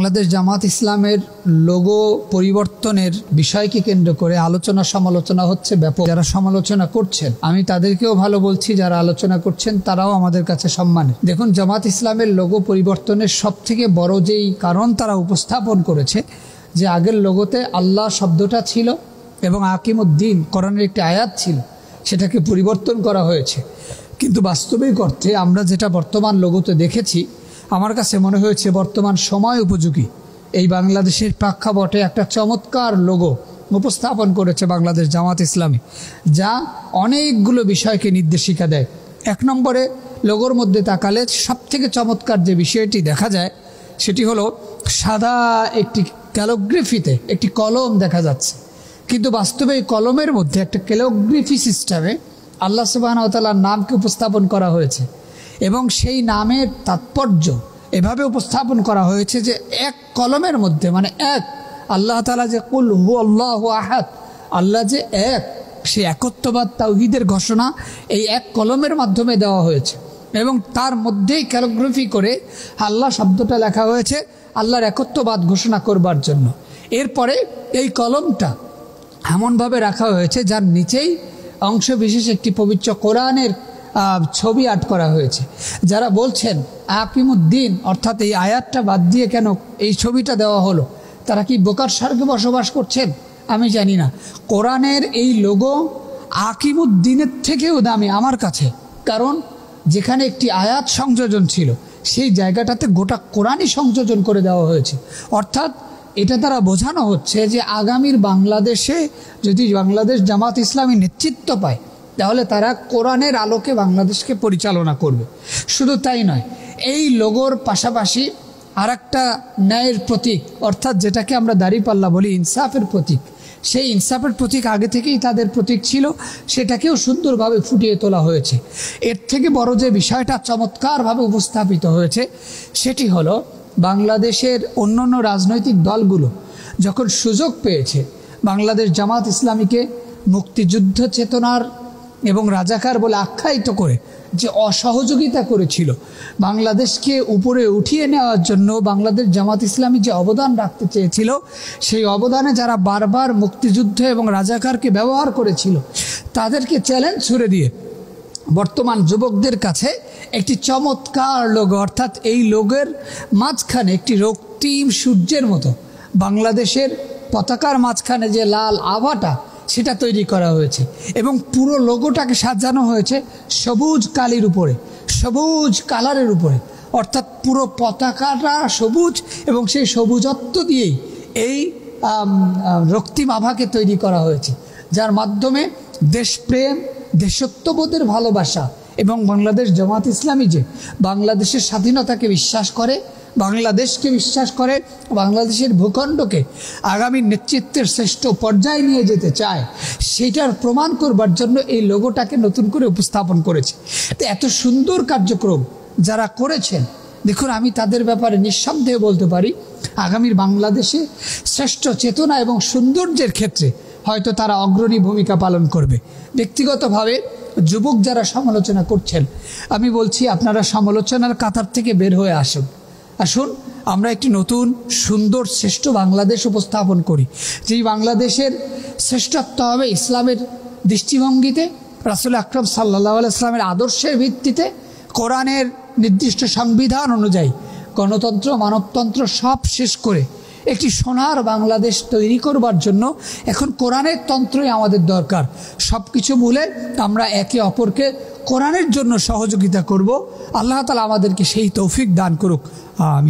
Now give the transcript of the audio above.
বাংলাদেশ জামাত ইসলামের লোগো পরিবর্তনের বিষয়কে কেন্দ্র করে আলোচনা সমালোচনা হচ্ছে ব্যাপক। যারা সমালোচনা করছেন আমি তাদেরকেও ভালো বলছি, যারা আলোচনা করছেন তারাও আমাদের কাছে সম্মানের। দেখুন, জামাত ইসলামের লোগো পরিবর্তনের সবথেকে বড় যেই কারণ তারা উপস্থাপন করেছে যে আগের লোগোতে আল্লাহ শব্দটা ছিল এবং আকিমুদ্দিন কোরআনের একটি আয়াত ছিল, সেটাকে পরিবর্তন করা হয়েছে। কিন্তু বাস্তবিক অর্থে আমরা যেটা বর্তমান লোগোতে দেখেছি, আমার কাছে মনে হয়েছে বর্তমান সময় উপযোগী এই বাংলাদেশের প্রেক্ষাপটে একটা চমৎকার লোগো উপস্থাপন করেছে বাংলাদেশ জামাত ইসলামী, যা অনেকগুলো বিষয়কে নির্দেশিকা দেয়। এক নম্বরে লোগোর মধ্যে তাকালে সবথেকে চমৎকার যে বিষয়টি দেখা যায় সেটি হলো সাদা একটি ক্যালিগ্রাফিতে একটি কলম দেখা যাচ্ছে, কিন্তু বাস্তবে এই কলমের মধ্যে একটা ক্যালিগ্রাফি সিস্টেমে আল্লাহ সুবহানাহু ওয়া তাআলার নামকে উপস্থাপন করা হয়েছে এবং সেই নামের তাৎপর্য এভাবে উপস্থাপন করা হয়েছে যে এক কলমের মধ্যে, মানে এক আল্লাহ তাআলা যে কুল হু আল্লাহু আহাদ, আল্লাহ যে এক, সেই একত্ববাদ তাওহীদের ঘোষণা এই এক কলমের মাধ্যমে দেওয়া হয়েছে এবং তার মধ্যেই ক্যালিগ্রাফি করে আল্লাহ শব্দটা লেখা হয়েছে আল্লাহর একত্ববাদ ঘোষণা করবার জন্য। এরপরে এই কলমটা এমনভাবে রাখা হয়েছে যার নিচেই অংশ বিশেষ একটি পবিত্র কোরআনের ছবি আর্ট করা হয়েছে। যারা বলছেন আকিমুদ্দিন অর্থাৎ এই আয়াতটা বাদ দিয়ে কেন এই ছবিটা দেওয়া হলো, তারা কি বোকার স্বর্গে বসবাস করছেন আমি জানি না। কোরআনের এই লোগো আকিমুদ্দিনের থেকেও দামি আমার কাছে, কারণ যেখানে একটি আয়াত সংযোজন ছিল সেই জায়গাটাতে গোটা কোরআনই সংযোজন করে দেওয়া হয়েছে। অর্থাৎ এটা দ্বারা বোঝানো হচ্ছে যে আগামীর বাংলাদেশে যদি বাংলাদেশ জামাত ইসলামী নেতৃত্ব পায় তাহলে তারা কোরআনের আলোকে বাংলাদেশকে পরিচালনা করবে। শুধু তাই নয়, এই লোগোর পাশাপাশি আরেকটা ন্যায়ের প্রতীক, অর্থাৎ যেটাকে আমরা দাঁড়িপাল্লা বলি, ইনসাফের প্রতীক, সেই ইনসাফের প্রতীক আগে থেকেই তাদের প্রতীক ছিল, সেটাকেও সুন্দরভাবে ফুটিয়ে তোলা হয়েছে। এর থেকে বড় যে বিষয়টা চমৎকারভাবে উপস্থাপিত হয়েছে সেটি হলো বাংলাদেশের অন্যান্য রাজনৈতিক দলগুলো যখন সুযোগ পেয়েছে বাংলাদেশ জামাত ইসলামীকে মুক্তিযুদ্ধ চেতনার এবং রাজাকার বলে আখ্যায়িত করে যে অসহযোগিতা করেছিল, বাংলাদেশকে উপরে উঠিয়ে নেওয়ার জন্য বাংলাদেশ জামাত ইসলামী যে অবদান রাখতে চেয়েছিল, সেই অবদানে যারা বারবার মুক্তিযুদ্ধ এবং রাজাকারকে ব্যবহার করেছিল তাদেরকে চ্যালেঞ্জ ছুড়ে দিয়ে বর্তমান যুবকদের কাছে একটি চমৎকার লোগো, অর্থাৎ এই লোগোর মাঝখানে একটি রক্তিম সূর্যের মতো বাংলাদেশের পতাকার মাঝখানে যে লাল আভাটা সেটা তৈরি করা হয়েছে এবং পুরো লোগোটাকে সাজানো হয়েছে সবুজ কালির উপরে, সবুজ কালারের উপরে, অর্থাৎ পুরো পতাকাটা সবুজ এবং সেই সবুজত্ব দিয়েই এই রক্তিম আভাকে তৈরি করা হয়েছে, যার মাধ্যমে দেশপ্রেম, দেশত্ববোধের ভালোবাসা এবং বাংলাদেশ জামাত ইসলামী যে বাংলাদেশের স্বাধীনতাকে বিশ্বাস করে, বাংলাদেশকে বিশ্বাস করে, বাংলাদেশের ভূখণ্ডকে আগামী নেতৃত্বের শ্রেষ্ঠ পর্যায়ে নিয়ে যেতে চায়, সেটার প্রমাণ করবার জন্য এই লোগোটাকে নতুন করে উপস্থাপন করেছে। তো এত সুন্দর কার্যক্রম যারা করেছেন, দেখুন আমি তাদের ব্যাপারে নিঃসন্দেহে বলতে পারি আগামীর বাংলাদেশে শ্রেষ্ঠ চেতনা এবং সৌন্দর্যের ক্ষেত্রে হয়তো তারা অগ্রণী ভূমিকা পালন করবে। ব্যক্তিগতভাবে যুবক যারা সমালোচনা করছেন, আমি বলছি আপনারা সমালোচনার কাতার থেকে বের হয়ে আসুন, আসুন আমরা একটি নতুন সুন্দর শ্রেষ্ঠ বাংলাদেশ উপস্থাপন করি, যেই বাংলাদেশের শ্রেষ্ঠত্ব হবে ইসলামের দৃষ্টিভঙ্গিতে, রাসূল আকরাম সাল্লাল্লাহু আলাইহি ওয়াসাল্লামের আদর্শের ভিত্তিতে, কোরআনের নির্দিষ্ট সংবিধান অনুযায়ী গণতন্ত্র, মানবতন্ত্র সব শেষ করে একটি সোনার বাংলাদেশ তৈরি করবার জন্য এখন কোরআনের তন্ত্রই আমাদের দরকার। সব কিছু ভুলে আমরা একে অপরকে কোরআনের জন্য সহযোগিতা করব। আল্লাহ তাআলা আমাদেরকে সেই তৌফিক দান করুক, আমিন।